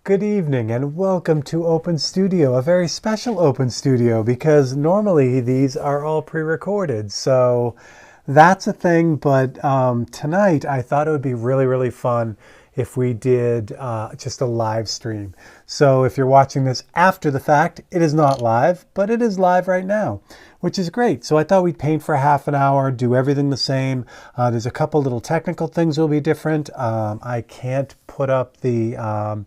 Good evening and welcome to Open Studio, a very special Open Studio because normally these are all pre-recorded. So that's a thing, but tonight I thought it would be really fun if we did just a live stream. So if you're watching this after the fact, it is not live, but it is live right now, which is great. So I thought we'd paint for half an hour, do everything the same. There's a couple little technical things will be different. I can't put up the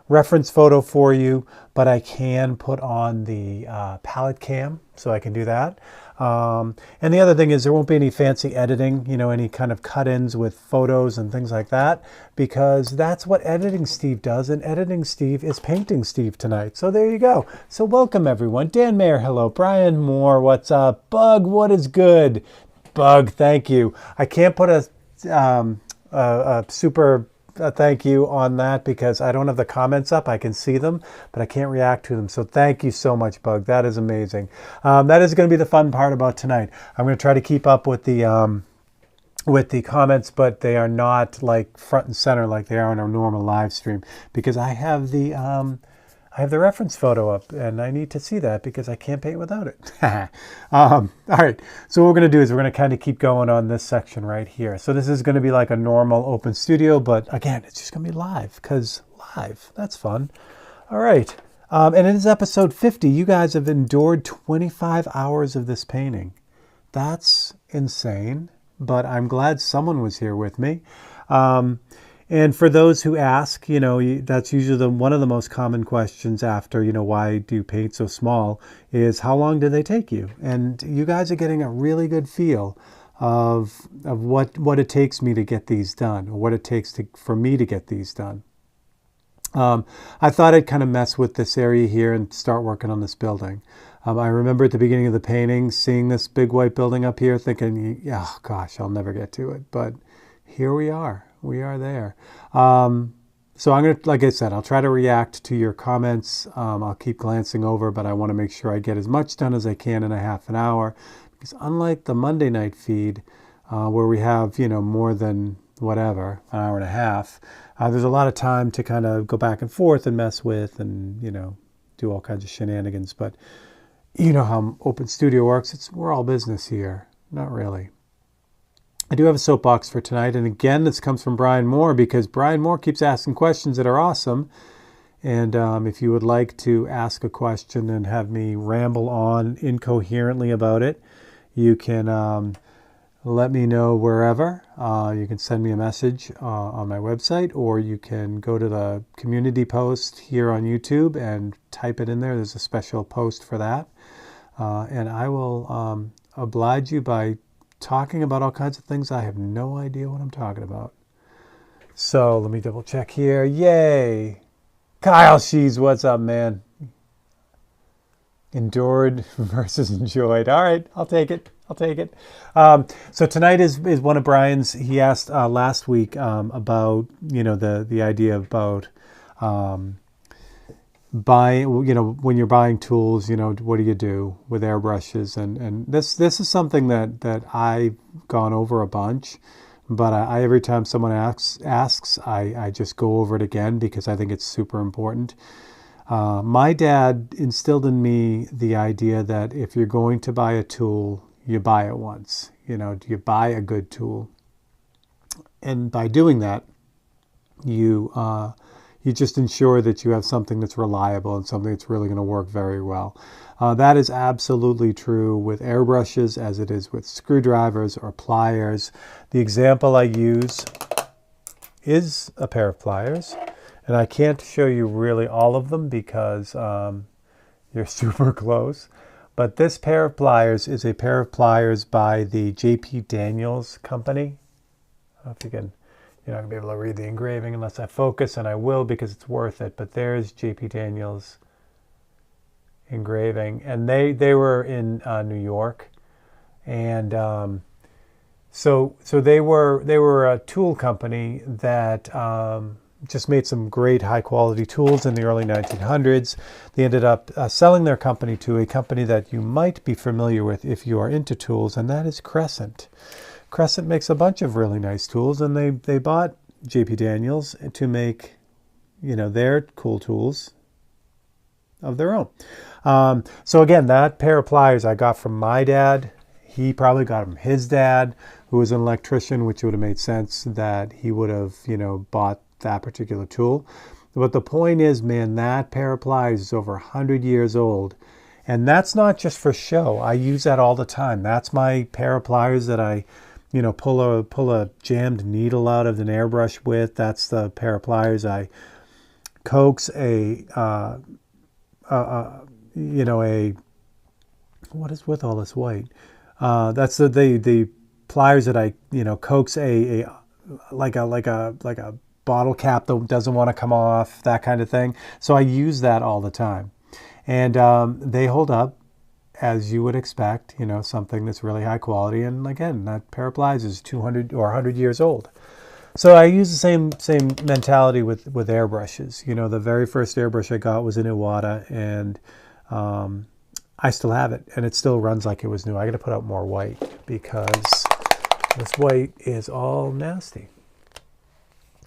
reference photo for you, but I can put on the palette cam, so I can do that. And the other thing is there won't be any fancy editing, any kind of cut-ins with photos and things like that, because that's what Editing Steve does, and Editing Steve is Painting Steve tonight. So there you go. So welcome everyone. Dan Mayer, hello. Brian Moore, what's up? Bug, what is good? Bug, thank you. I can't put a super thank you on that because I don't have the comments up. I can see them, but I can't react to them. So thank you so much, Bug. That is amazing. That is going to be the fun part about tonight. I'm going to try to keep up with the comments, but they are not like front and center like they are on our normal live stream because I have the reference photo up and I need to see that because I can't paint without it. All right, so what we're going to do is we're going to kind of keep going on this section right here. So this is going to be like a normal Open Studio, but again, it's just going to be live because live, that's fun. All right, and it is episode 50. You guys have endured 25 hours of this painting. That's insane, but I'm glad someone was here with me. And for those who ask, that's usually one of the most common questions after, why do you paint so small, is how long did they take you? And you guys are getting a really good feel of what it takes me to get these done, or what it takes for me to get these done. I thought I'd kind of mess with this area here and start working on this building. I remember at the beginning of the painting, seeing this big white building up here, thinking, oh gosh, I'll never get to it. But here we are. We are there. So I'm going to, like I said, I'll try to react to your comments. I'll keep glancing over, but I want to make sure I get as much done as I can in a half an hour. Because unlike the Monday night feed, where we have, more than whatever, an hour and a half, there's a lot of time to kind of go back and forth and mess with and, do all kinds of shenanigans. But you know how Open Studio works. We're all business here. Not really. I do have a soapbox for tonight, and again, this comes from Brian Moore because Brian Moore keeps asking questions that are awesome. And if you would like to ask a question and have me ramble on incoherently about it, you can let me know wherever. You can send me a message on my website, or you can go to the community post here on YouTube and type it in there. There's a special post for that. And I will oblige you by talking about all kinds of things. I have no idea what I'm talking about. So let me double check here. Yay. Kyle Shees, what's up, man? Endured versus enjoyed. All right, I'll take it. So tonight is one of Brian's. He asked last week about, the idea about buying, when you're buying tools, what do you do with airbrushes? And this is something that I've gone over a bunch, but I every time someone asks, I just go over it again because I think it's super important. My dad instilled in me the idea that if you're going to buy a tool, you buy it once. Do you buy a good tool? And by doing that, you just ensure that you have something that's reliable and something that's really going to work very well. That is absolutely true with airbrushes as it is with screwdrivers or pliers. The example I use is a pair of pliers, and I can't show you really all of them because you're super close. But this pair of pliers is a pair of pliers by the J.P. Daniels company. I don't know if you can... You're not going to be able to read the engraving unless I focus, and I will because it's worth it. But there's J.P. Daniels engraving, and they were in New York, and so they were a tool company that just made some great high quality tools in the early 1900s. They ended up selling their company to a company that you might be familiar with if you are into tools, and that is Crescent. Crescent makes a bunch of really nice tools, and they bought J.P. Daniels to make their cool tools of their own. So again, that pair of pliers I got from my dad. He probably got them from his dad, who was an electrician, which would have made sense that he would have, bought that particular tool. But the point is, man, that pair of pliers is over 100 years old. And that's not just for show. I use that all the time. That's my pair of pliers that I, pull a jammed needle out of an airbrush with. That's the pair of pliers I coax what is with all this white? That's the pliers that I coax a like a bottle cap that doesn't want to come off, that kind of thing. So I use that all the time, and they hold up as you would expect. Something that's really high quality. And again, that pair of pliers is 200 or 100 years old. So I use the same mentality with airbrushes. The very first airbrush I got was an Iwata, and I still have it, and it still runs like it was new. I got to put out more white because this white is all nasty.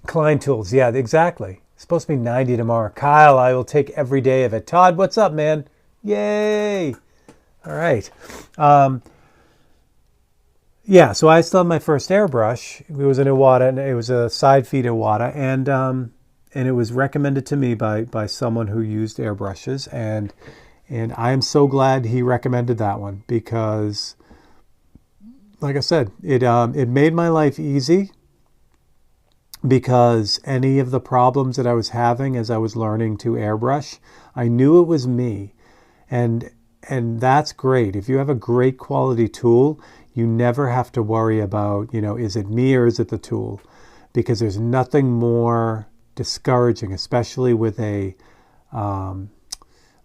Klein Tools, yeah, exactly. It's supposed to be 90 tomorrow. Kyle, I will take every day of it. Todd, what's up, man? Yay! All right. Yeah, so I still have my first airbrush. It was an Iwata, and it was a side feed Iwata, and it was recommended to me by someone who used airbrushes, and I am so glad he recommended that one because, like I said, it made my life easy because any of the problems that I was having as I was learning to airbrush, I knew it was me, and that's great. If you have a great quality tool, you never have to worry about, is it me or is it the tool? Because there's nothing more discouraging, especially with a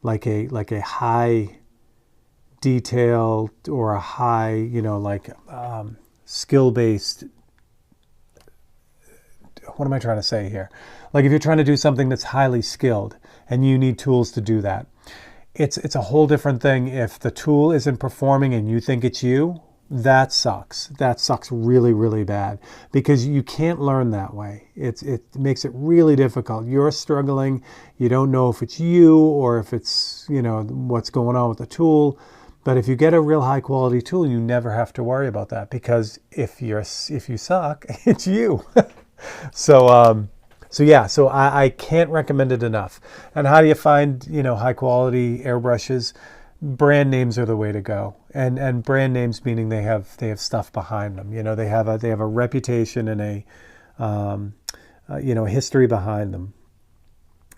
like a high detail or a high, skill-based. What am I trying to say here? Like if you're trying to do something that's highly skilled and you need tools to do that, it's a whole different thing if the tool isn't performing and you think it's you. That sucks. That sucks really, really bad because you can't learn that way. It makes it really difficult. You're struggling. You don't know if it's you or if it's, what's going on with the tool. But if you get a real high quality tool, you never have to worry about that because if you suck, it's you. So I can't recommend it enough. And how do you find, high quality airbrushes? Brand names are the way to go, and brand names meaning they have stuff behind them. They have a reputation and a history behind them.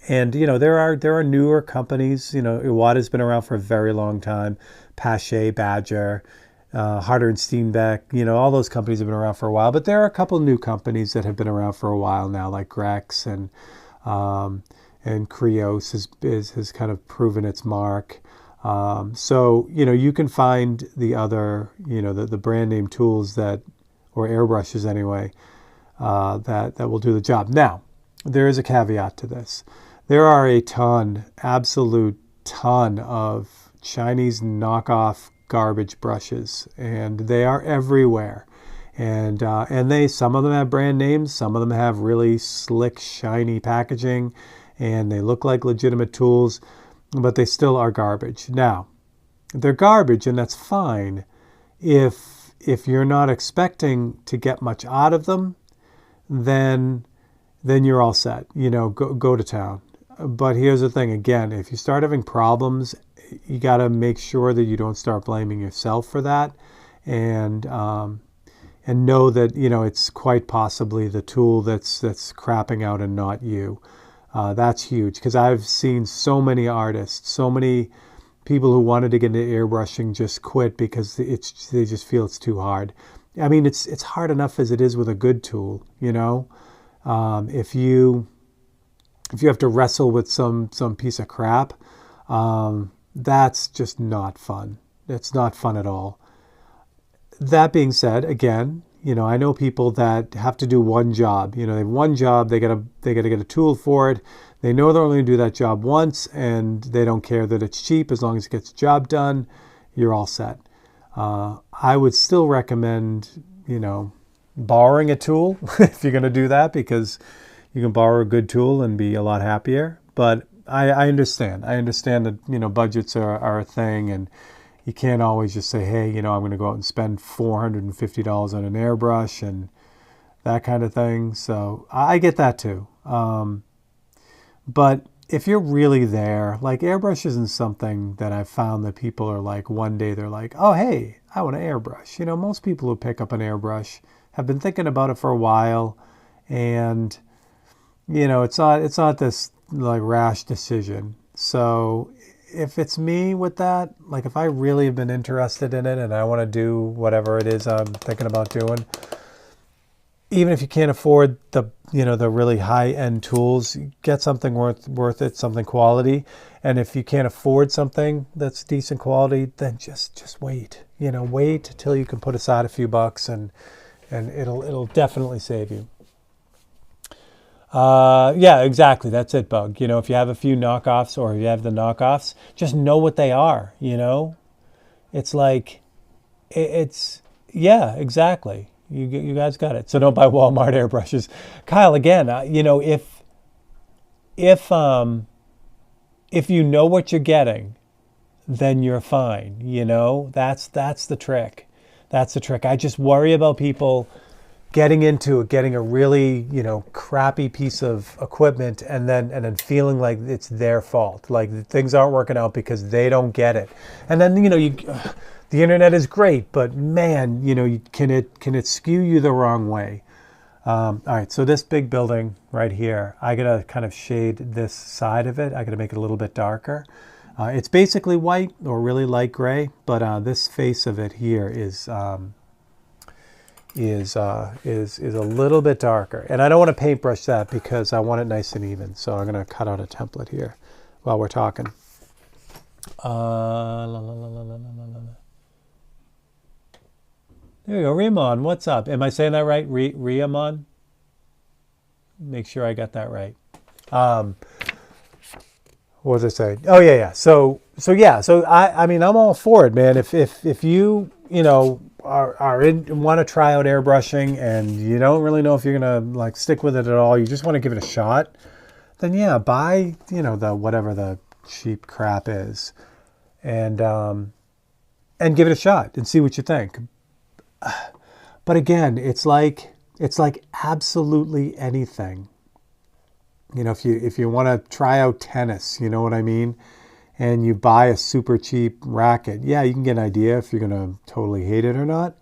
And there are newer companies. Iwata's been around for a very long time. Pache, Badger, Harder and Steenbeck. All those companies have been around for a while. But there are a couple new companies that have been around for a while now, like Grex and Krios has kind of proven its mark. So you can find the other, the brand name tools or airbrushes anyway, that will do the job. Now, there is a caveat to this. There are a absolute ton of Chinese knockoff garbage brushes, and they are everywhere. And some of them have brand names, some of them have really slick, shiny packaging, and they look like legitimate tools, but they still are garbage. Now, they're garbage, and that's fine if you're not expecting to get much out of them, then you're all set. Go to town. But here's the thing, again, if you start having problems, you got to make sure that you don't start blaming yourself for that, and know that it's quite possibly the tool that's crapping out and not you. That's huge because I've seen so many artists, so many people who wanted to get into airbrushing just quit because they just feel it's too hard. I mean, it's hard enough as it is with a good tool. If you have to wrestle with some piece of crap, that's just not fun. It's not fun at all. That being said, again, I know people that have to do one job. They have one job. They gotta get a tool for it. They know they're only gonna do that job once, and they don't care that it's cheap as long as it gets the job done. You're all set. I would still recommend, borrowing a tool if you're gonna do that because, you can borrow a good tool and be a lot happier. But I understand. I understand that, budgets are a thing, and you can't always just say, hey, I'm going to go out and spend $450 on an airbrush and that kind of thing. So I get that too. But if you're really there, like, airbrush isn't something that I've found that people are like, one day they're like, oh, hey, I want an airbrush. Most people who pick up an airbrush have been thinking about it for a while, and, it's not this like rash decision. So if it's me with that, like, if I really have been interested in it and I want to do whatever it is I'm thinking about doing, even if you can't afford the really high end tools, get something worth it, something quality. And if you can't afford something that's decent quality, then just wait. Wait till you can put aside a few bucks, and it'll definitely save you. Yeah, exactly. That's it, Bug. If you have a few knockoffs, or if you have the knockoffs, just know what they are. It's like, yeah, exactly. You guys got it. So don't buy Walmart airbrushes. Kyle, again, if you know what you're getting, then you're fine. That's the trick. That's the trick. I just worry about people getting into it, getting a really, crappy piece of equipment, and then feeling like it's their fault. Like, things aren't working out because they don't get it. And then, the internet is great, but man, can it skew you the wrong way? All right, so this big building right here, I gotta kind of shade this side of it. I gotta make it a little bit darker. It's basically white or really light gray, but this face of it here is a little bit darker. And I don't want to paintbrush that because I want it nice and even. So I'm gonna cut out a template here while we're talking. There we go. Riemann, what's up? Am I saying that right? Riemann? Make sure I got that right. What was I saying? Oh, yeah. So I mean, I'm all for it, man. If you, want to try out airbrushing and you don't really know if you're going to like stick with it at all, you just want to give it a shot, then yeah, buy, the whatever the cheap crap is, and give it a shot and see what you think. But again, it's like absolutely anything. If you want to try out tennis, you know what I mean, and you buy a super cheap racket, yeah, you can get an idea if you're going to totally hate it or not.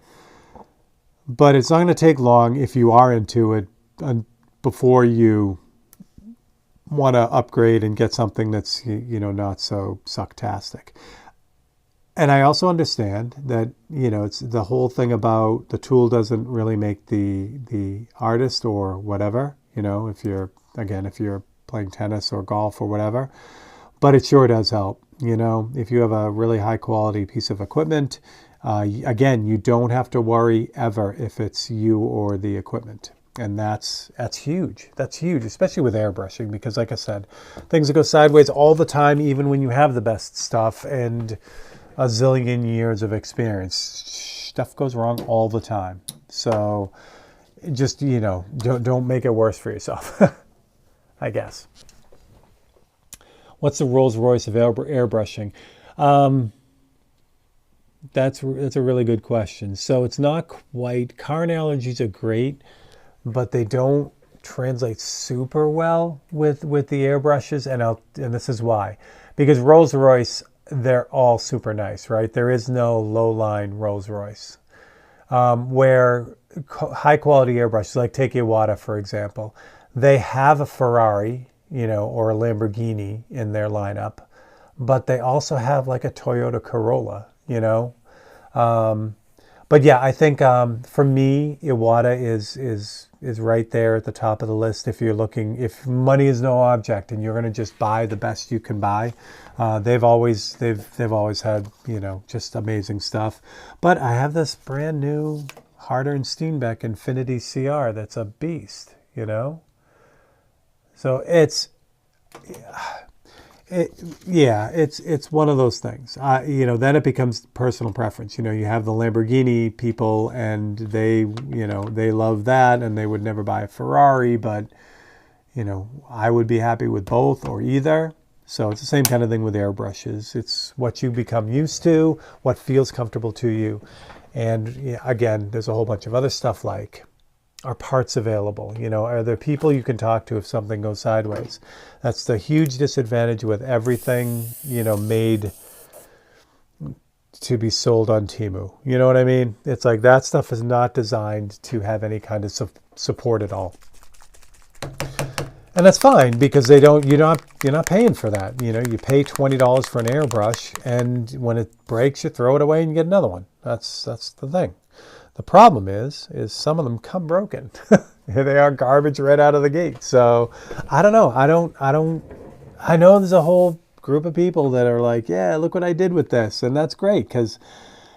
But it's not going to take long if you are into it before you want to upgrade and get something that's, not so sucktastic. And I also understand that, it's the whole thing about the tool doesn't really make the artist or whatever, if you're playing tennis or golf or whatever, but it sure does help. If you have a really high quality piece of equipment, again, you don't have to worry ever if it's you or the equipment. And that's huge. That's huge, especially with airbrushing, because like I said, things go sideways all the time, even when you have the best stuff and a zillion years of experience. Stuff goes wrong all the time. So just, don't make it worse for yourself, I guess. What's the Rolls Royce of airbrushing? That's a really good question. So it's not quite, car analogies are great, but they don't translate super well with the airbrushes, and this is why. Because Rolls Royce, they're all super nice, right? There is no low-line Rolls Royce. Where high-quality airbrushes, like take Iwata, for example, they have a Ferrari, or a Lamborghini in their lineup, but they also have like a Toyota Corolla, But yeah, I think for me, Iwata is right there at the top of the list. If if money is no object and you're going to just buy the best you can buy, they've always had just amazing stuff. But I have this brand new Harder and Steenbeck Infinity CR that's a beast, So it's one of those things. Then it becomes personal preference. You have the Lamborghini people, and they love that, and they would never buy a Ferrari. But I would be happy with both or either. So it's the same kind of thing with airbrushes. It's what you become used to, what feels comfortable to you. And again, there's a whole bunch of other stuff like, are parts available? Are there people you can talk to if something goes sideways? That's the huge disadvantage with everything, made to be sold on Temu. You know what I mean? It's like that stuff is not designed to have any kind of support at all. And that's fine because you're not paying for that. You pay $20 for an airbrush, and when it breaks, you throw it away and you get another one. That's the thing. The problem is some of them come broken. They are garbage right out of the gate. So I don't know. I know there's a whole group of people that are like, yeah, look what I did with this. And that's great because,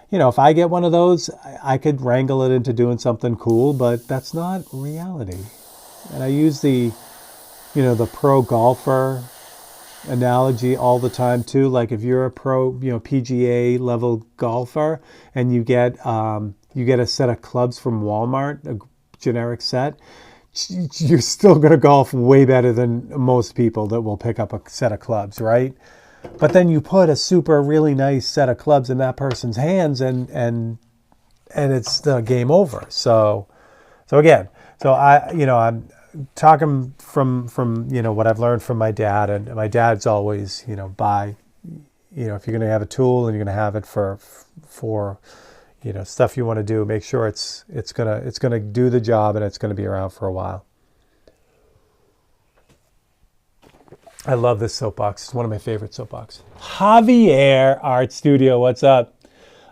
if I get one of those, I could wrangle it into doing something cool, but that's not reality. And I use the pro golfer analogy all the time too. Like if you're a pro, PGA level golfer and you get a set of clubs from Walmart, a generic set, you're still going to golf way better than most people that will pick up a set of clubs, right? But then you put a really nice set of clubs in that person's hands and it's the game over. So again, I'm talking from what I've learned from my dad, and my dad's always buy, if you're going to have a tool and you're going to have it for stuff you want to do, make sure it's gonna do the job and it's gonna be around for a while. I love this soapbox. It's one of my favorite soapbox. Javier Art Studio, what's up?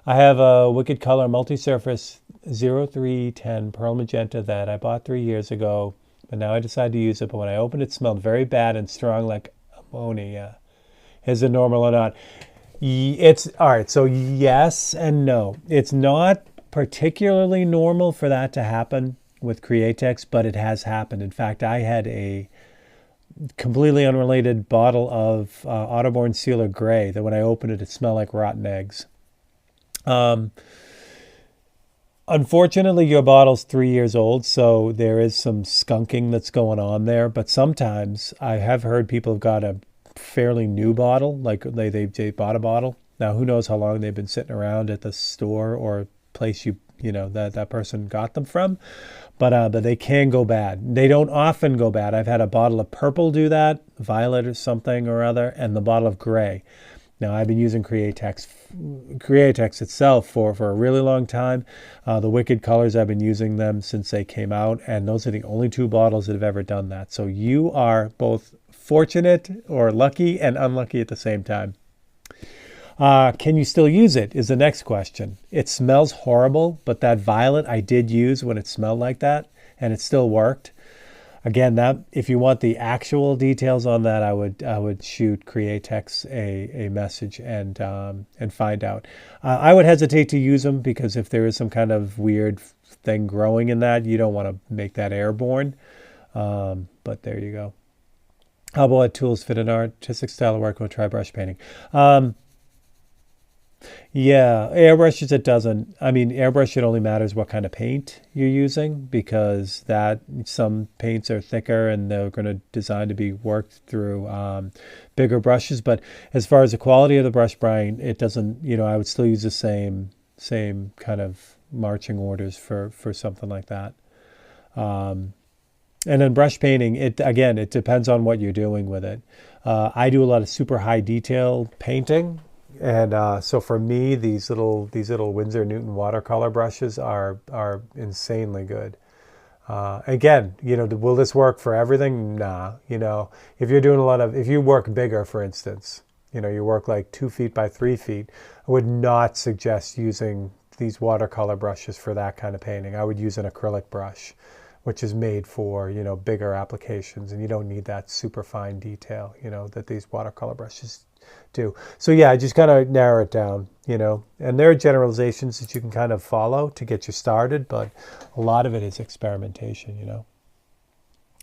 I have a Wicked Color multi-surface 0310 Pearl Magenta that I bought 3 years ago, but now I decided to use it. But when I opened it, it smelled very bad and strong like ammonia. Is it normal or not? It's all right. So yes and no. It's not particularly normal for that to happen with Createx, but it has happened. In fact, I had a completely unrelated bottle of Otterborn Sealer Gray that when I opened it, it smelled like rotten eggs. Unfortunately, your bottle's 3 years old, so there is some skunking that's going on there. But sometimes I have heard people have got a fairly new bottle, like they bought a bottle. Now, who knows how long they've been sitting around at the store or place that person got them from, but they can go bad. They don't often go bad. I've had a bottle of purple do that, violet or something or other, and the bottle of gray. Now, I've been using Createx itself for a really long time. The Wicked Colors, I've been using them since they came out, and those are the only two bottles that have ever done that. So you are both fortunate or lucky and unlucky at the same time. Can you still use it is the next question. It smells horrible, but that violet I did use when it smelled like that, and it still worked. Again, that if you want the actual details on that, I would shoot Createx a message and find out. I would hesitate to use them because if there is some kind of weird thing growing in that, you don't want to make that airborne. But there you go. How about what tools fit an artistic style of work? We'll try brush painting. Yeah, airbrushes, it doesn't. I mean, airbrush, it only matters what kind of paint you're using because some paints are thicker and they're going to design to be worked through bigger brushes. But as far as the quality of the brush, Brian, it doesn't, I would still use the same kind of marching orders for something like that. And then brush painting, it depends on what you're doing with it. I do a lot of super high detail painting. And so for me, these little Winsor Newton watercolor brushes are insanely good. Again, will this work for everything? Nah. If you're doing if you work bigger, for instance, you work like 2 feet by 3 feet, I would not suggest using these watercolor brushes for that kind of painting. I would use an acrylic brush, which is made for, bigger applications, and you don't need that super fine detail, that these watercolor brushes do. So yeah, I just kind of narrow it down, and there are generalizations that you can kind of follow to get you started, but a lot of it is experimentation,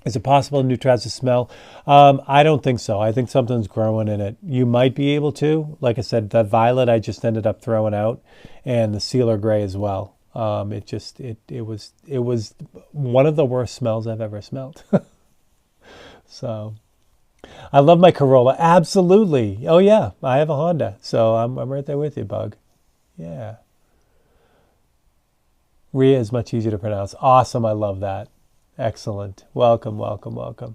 Is it possible to neutralize the smell? I don't think so. I think something's growing in it. You might be able to. Like I said, that violet I just ended up throwing out, and the Sealer Gray as well. It was one of the worst smells I've ever smelled. So I love my Corolla. Absolutely. Oh yeah, I have a Honda. So I'm right there with you, Bug. Yeah. Rhea is much easier to pronounce. Awesome. I love that. Excellent. Welcome, welcome, welcome.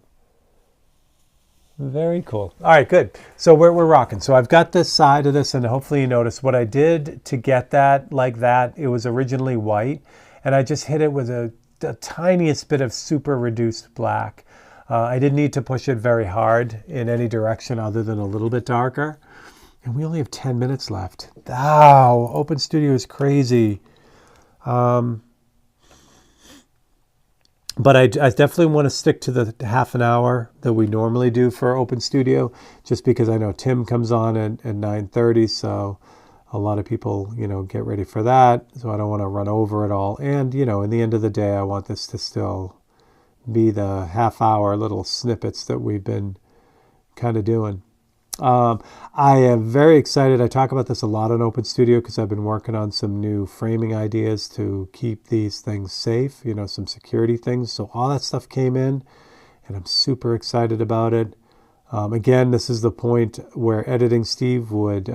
Very cool. All right, good. So we're rocking. So I've got this side of this, and hopefully you notice what I did to get that like that. It was originally white, and I just hit it with the tiniest bit of super reduced black. I didn't need to push it very hard in any direction other than a little bit darker. And we only have 10 minutes left. Wow, Open Studio is crazy. But I definitely want to stick to the half an hour that we normally do for Open Studio, just because I know Tim comes on at 9:30, so a lot of people, get ready for that. So I don't want to run over it all. And, in the end of the day, I want this to still be the half hour little snippets that we've been kind of doing. I am very excited. I talk about this a lot on Open Studio because I've been working on some new framing ideas to keep these things safe, some security things. So all that stuff came in, and I'm super excited about it. Again, this is the point where Editing Steve would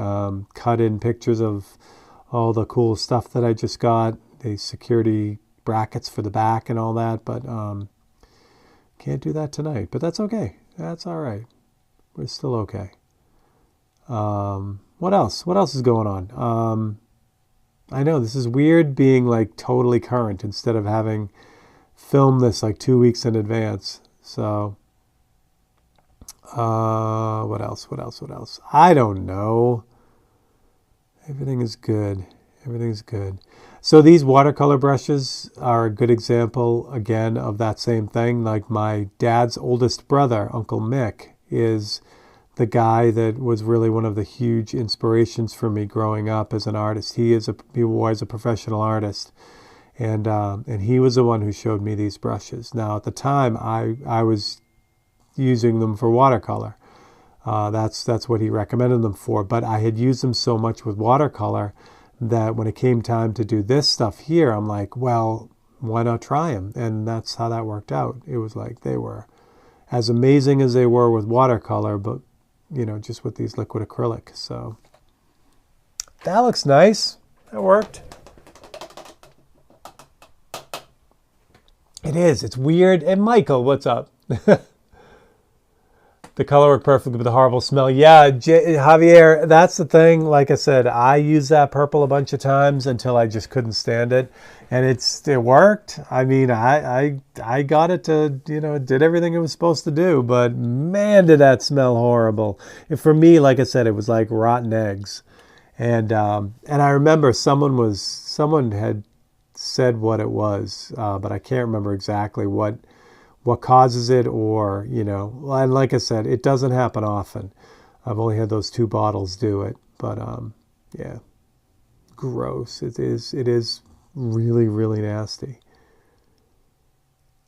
cut in pictures of all the cool stuff that I just got, the security brackets for the back and all that, but can't do that tonight. But that's okay. That's all right. We're still okay. What else? What else is going on? I know this is weird being like totally current instead of having filmed this like 2 weeks in advance. So, what else? What else? What else? I don't know. Everything is good. Everything's good. So these watercolor brushes are a good example, again, of that same thing. Like my dad's oldest brother, Uncle Mick, is the guy that was really one of the huge inspirations for me growing up as an artist. He was a professional artist, and he was the one who showed me these brushes. Now at the time, I was using them for watercolor. That's what he recommended them for. But I had used them so much with watercolor that when it came time to do this stuff here, I'm like, well, why not try them? And that's how that worked out. It was like they were as amazing as they were with watercolor, but just with these liquid acrylic. So that looks nice. That worked. It is. It's weird. And Michael, what's up? The color worked perfectly with the horrible smell. Yeah, Javier, that's the thing. Like I said, I used that purple a bunch of times until I just couldn't stand it. And it worked. I mean, I got it to, it did everything it was supposed to do. But man, did that smell horrible. And for me, like I said, it was like rotten eggs. And I remember someone had said what it was, but I can't remember exactly what causes it, or, and like I said, it doesn't happen often. I've only had those 2 bottles do it, but yeah, gross. It is really, really nasty.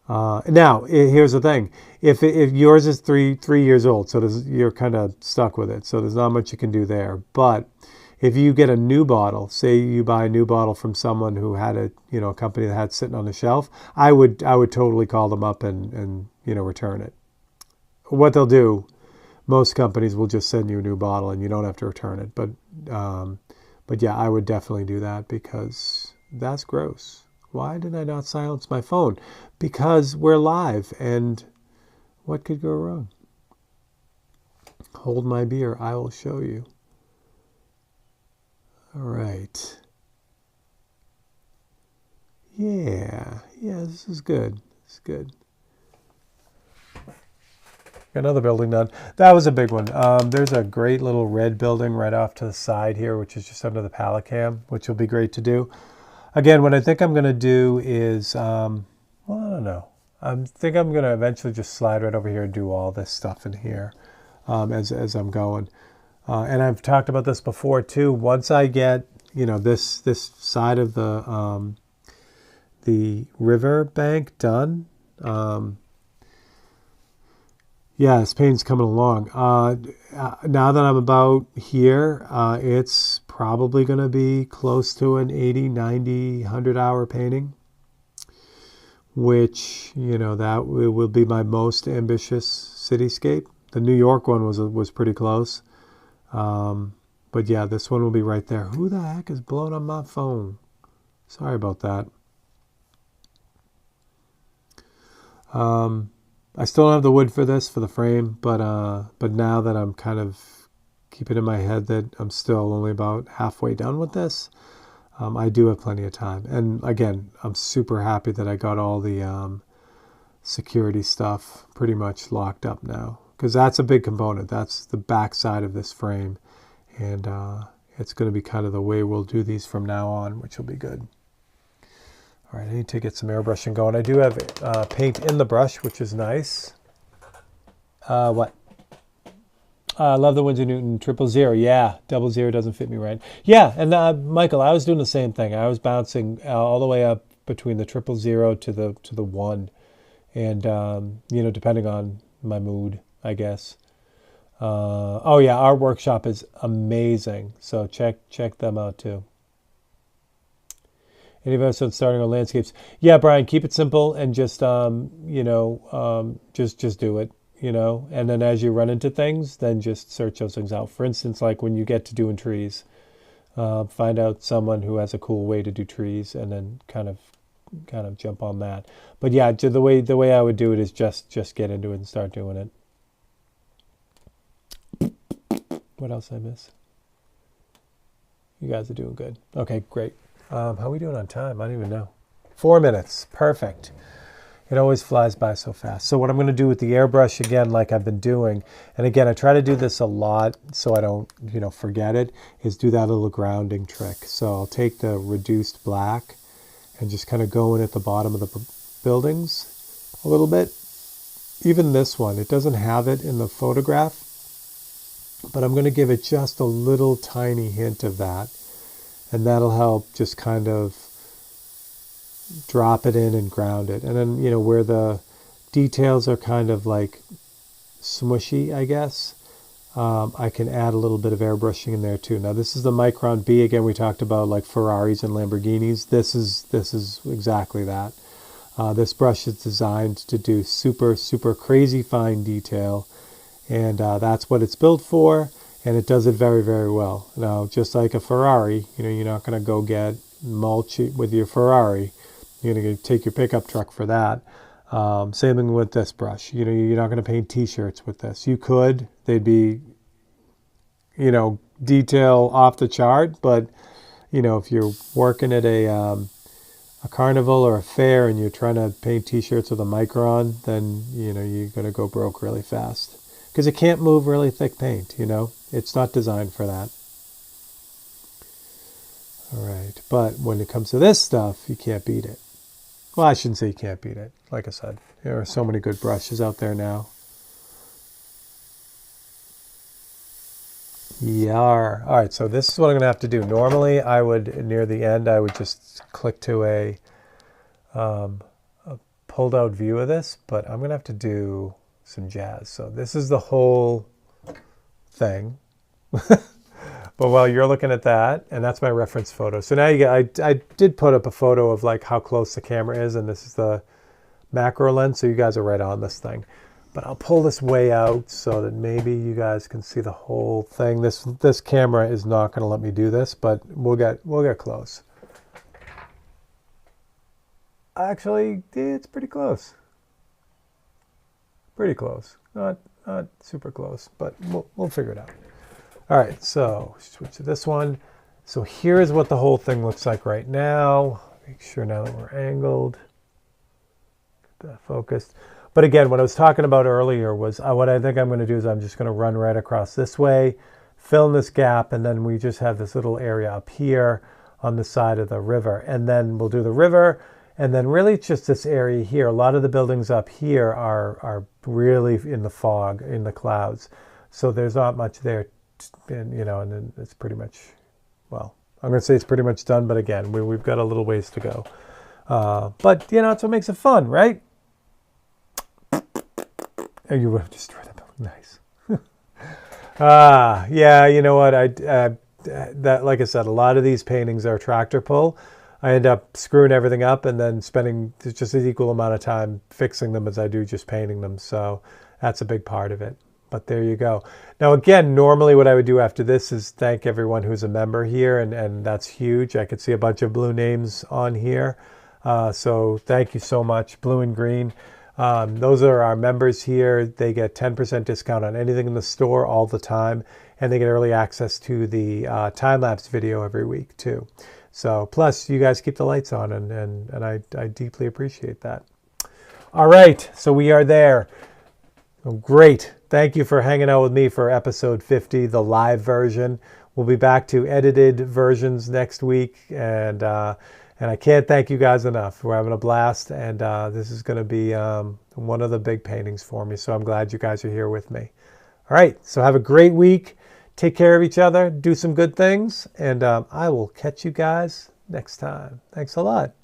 Now, here's the thing. If yours is three years old, so you're kind of stuck with it, so there's not much you can do there. But if you get a new bottle, say you buy a new bottle from someone who had a company that had it sitting on the shelf, I would totally call them up and return it. What they'll do, most companies will just send you a new bottle and you don't have to return it. But yeah, I would definitely do that because that's gross. Why did I not silence my phone? Because we're live, and what could go wrong? Hold my beer, I will show you. All right. Yeah, this is good. It's good. Got another building done. That was a big one. There's a great little red building right off to the side here, which is just under the pallet cam, which will be great to do. Again, what I think I'm going to do is, well, I don't know. I think I'm going to eventually just slide right over here and do all this stuff in here as I'm going. And I've talked about this before too. Once I get, this side of the river bank done, yeah, this paint's coming along. Now that I'm about here, it's probably going to be close to an 80, 90, 100-hour painting, which, that will be my most ambitious cityscape. The New York one was pretty close. But yeah, this one will be right there. Who the heck is blowing up my phone? Sorry about that. I still don't have the wood for this, for the frame, but now that I'm kind of keeping in my head that I'm still only about halfway done with this, I do have plenty of time. And again, I'm super happy that I got all the security stuff pretty much locked up now, because that's a big component. That's the back side of this frame, and it's going to be kind of the way we'll do these from now on, which will be good. All right, I need to get some airbrushing going. I do have paint in the brush, which is nice. What? I love the Winsor Newton 000. Yeah, 00 doesn't fit me right. Yeah, and Michael, I was doing the same thing. I was bouncing all the way up between the 000 to the 1, and you know, depending on my mood, I guess. Oh yeah, our workshop is amazing. So check them out too. Any of us on starting on landscapes? Yeah, Brian, keep it simple and just you know, just do it, you know. And then as you run into things, then just search those things out. For instance, like when you get to doing trees, find out someone who has a cool way to do trees, and then kind of jump on that. But yeah, the way I would do it is just get into it and start doing it. What else I miss? You guys are doing good. Okay, great. How are we doing on time? I don't even know. 4 minutes. Perfect. It always flies by so fast. So what I'm going to do with the airbrush, again, like I've been doing, and again, I try to do this a lot so I don't, you know, forget it, is do that little grounding trick. So I'll take the reduced black and just kind of go in at the bottom of the buildings a little bit. Even this one, it doesn't have it in the photograph, but I'm going to give it just a little tiny hint of that. And that'll help just kind of drop it in and ground it. And then, you know, where the details are kind of like smushy, I guess, I can add a little bit of airbrushing in there too. Now this is the Micron B. Again, we talked about like Ferraris and Lamborghinis. This is exactly that. This brush is designed to do super crazy fine detail, and that's what it's built for. And it does it very, very well. Now, just like a Ferrari, you know, you're not going to go get mulch with your Ferrari. You're going to take your pickup truck for that. Same thing with this brush. You know, you're not going to paint T-shirts with this. You could. They'd be, you know, detail off the chart. But, you know, if you're working at a carnival or a fair and you're trying to paint T-shirts with a Micron, then, you know, you're going to go broke really fast. Because it can't move really thick paint, you know. It's not designed for that. All right, but when it comes to this stuff, you can't beat it. Well, I shouldn't say you can't beat it. Like I said, there are so many good brushes out there now. Yar. All right, so this is what I'm going to have to do. Normally, I would, near the end, I would just click to a pulled out view of this, but I'm going to have to do some jazz. So this is the whole thing. But while you're looking at that, and that's my reference photo. So now you get, I did put up a photo of like how close the camera is, and this is the macro lens, so you guys are right on this thing. But I'll pull this way out so that maybe you guys can see the whole thing. This camera is not going to let me do this, but we'll get close. Actually, it's pretty close. Pretty close. Not super close, but we'll figure it out. All right, so switch to this one. So here's what the whole thing looks like right now. Make sure now that we're angled, get that focused. But again, what I was talking about earlier was what I think I'm going to do is I'm just going to run right across this way, fill in this gap, and then we just have this little area up here on the side of the river. And then we'll do the river, and then really it's just this area here. A lot of the buildings up here are really in the fog, in the clouds. So there's not much there. And, you know, and then it's pretty much, well, I'm going to say it's pretty much done, but again, we've got a little ways to go. But, you know, it's what makes it fun, right? Oh, you would have destroyed that building. Nice. Yeah, you know what? That, like I said, a lot of these paintings are tractor pull. I end up screwing everything up and then spending just as equal amount of time fixing them as I do just painting them. So that's a big part of it. But there you go. Now, again, normally what I would do after this is thank everyone who's a member here, and that's huge. I could see a bunch of blue names on here. So thank you so much, blue and green. Those are our members here. They get 10% discount on anything in the store all the time, and they get early access to the time-lapse video every week too. So plus you guys keep the lights on, and I deeply appreciate that. All right, so we are there. Oh, great. Thank you for hanging out with me for episode 50, the live version. We'll be back to edited versions next week, and I can't thank you guys enough. We're having a blast, and this is going to be one of the big paintings for me, so I'm glad you guys are here with me. All right, so have a great week. Take care of each other. Do some good things, and I will catch you guys next time. Thanks a lot.